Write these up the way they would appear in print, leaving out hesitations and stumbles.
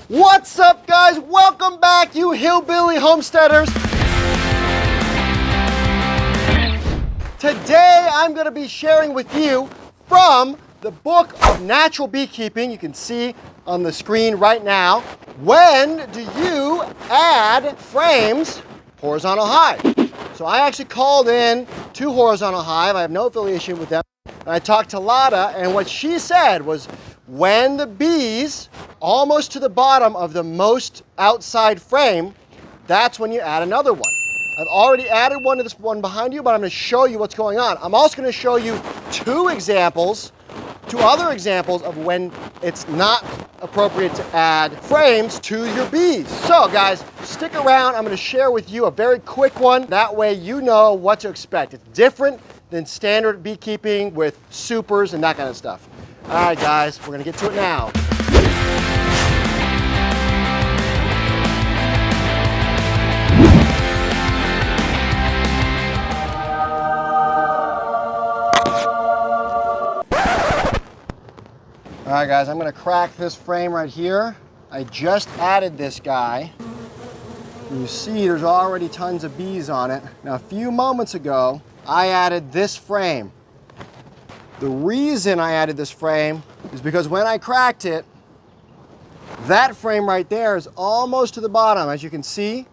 What's up, guys? Welcome back, you hillbilly homesteaders. Today, I'm going to be sharing with you from the book of natural beekeeping. You can see on the screen right now. When do you add frames horizontal hive? So I actually called in to Horizontal Hive. I have no affiliation with them. And I talked to Lotta, and what she said was when the bees almost to the bottom of the most outside frame, that's when you add another one. I've already added one to this one behind you, but I'm going to show you what's going on. I'm also going to show you two other examples of when it's not appropriate to add frames to your bees. So guys, stick around. I'm going to share with you a very quick one. That way you know what to expect. It's different than standard beekeeping with supers and that kind of stuff. All right, guys, we're going to get to it now. All right, guys, I'm going to crack this frame right here. I just added this guy. And you see there's already tons of bees on it. Now, a few moments ago, I added this frame. The reason I added this frame is because when I cracked it, that frame right there is almost to the bottom. As you can see,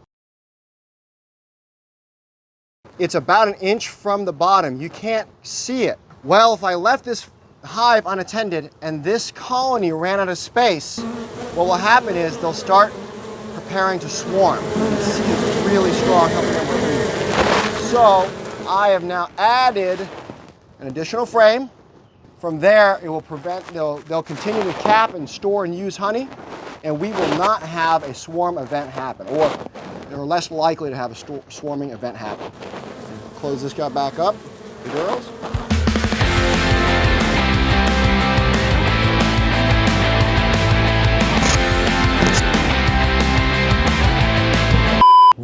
it's about an inch from the bottom. You can't see it. Well, if I left this hive unattended and this colony ran out of space, what will happen is they'll start preparing to swarm. You can see it's really strong coming over here. So I have now added an additional frame. From there, it will prevent, they'll continue to cap and store and use honey, and we will not have a swarm event happen, or they're less likely to have a swarming event happen. Close this guy back up, the girls.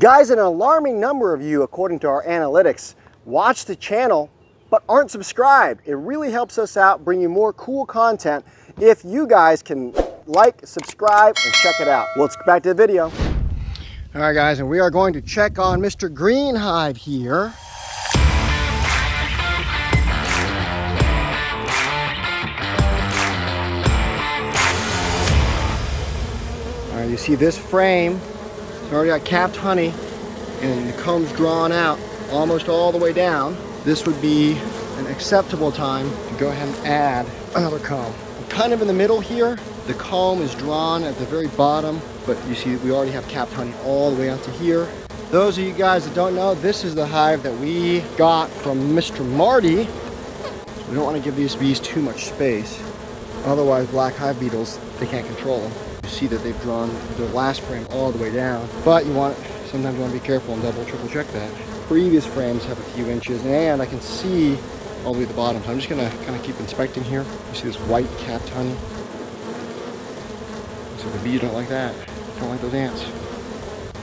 Guys, an alarming number of you, according to our analytics, watch the channel but aren't subscribed. It really helps us out, bring you more cool content if you guys can like, subscribe, and check it out. Let's get back to the video. All right, guys, and we are going to check on Mr. Green Hive here. All right, you see this frame, it's already got capped honey, and the comb's drawn out almost all the way down. This would be an acceptable time to go ahead and add another comb. I'm kind of in the middle here. The comb is drawn at the very bottom, but you see we already have capped honey all the way out to here. Those of you guys that don't know, this is the hive that we got from Mr. Marty. We don't want to give these bees too much space. Otherwise, black hive beetles, they can't control them. You see that they've drawn their last frame all the way down, but sometimes you want to be careful and double, triple check that. Previous frames have a few inches, and I can see all the way to the bottom. So I'm just gonna kind of keep inspecting here. You see this white capped honey? So the bees don't like that. Don't like those ants.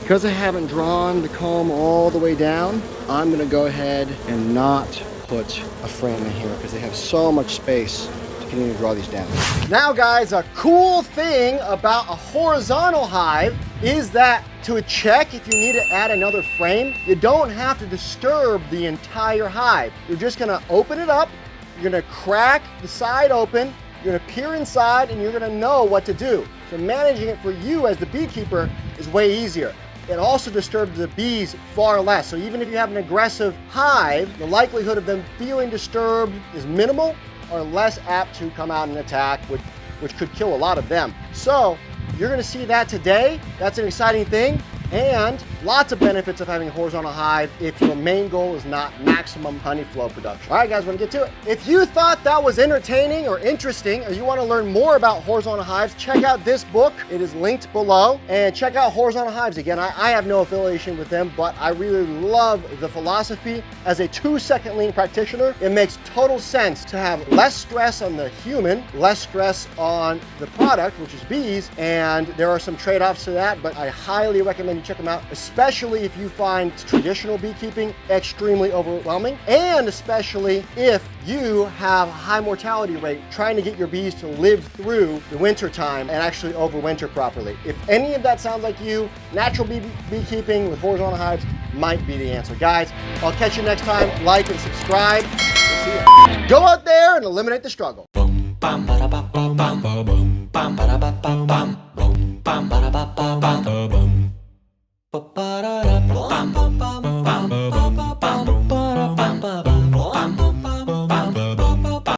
Because I haven't drawn the comb all the way down, I'm gonna go ahead and not put a frame in here because they have so much space to continue to draw these down. Now, guys, a cool thing about a horizontal hive is that to check if you need to add another frame, you don't have to disturb the entire hive. You're just gonna open it up, you're gonna crack the side open, you're gonna peer inside, and you're gonna know what to do. So managing it for you as the beekeeper is way easier. It also disturbs the bees far less. So even if you have an aggressive hive, the likelihood of them feeling disturbed is minimal or less apt to come out and attack, which could kill a lot of them. So you're gonna see that today. That's an exciting thing, and lots of benefits of having a horizontal hive if your main goal is not maximum honey flow production. All right, guys, we're gonna get to it. If you thought that was entertaining or interesting, or you wanna learn more about horizontal hives, check out this book. It is linked below, and check out Horizontal Hives. Again, I have no affiliation with them, but I really love the philosophy. As a 2-second lean practitioner, it makes total sense to have less stress on the human, less stress on the product, which is bees, and there are some trade-offs to that, but I highly recommend recommend you check them out, especially if you find traditional beekeeping extremely overwhelming, and especially if you have a high mortality rate trying to get your bees to live through the winter time and actually overwinter properly. If any of that sounds like you, natural beekeeping with horizontal hives might be the answer. Guys, I'll catch you next time. Like and subscribe. We'll see you. Go out there and eliminate the struggle.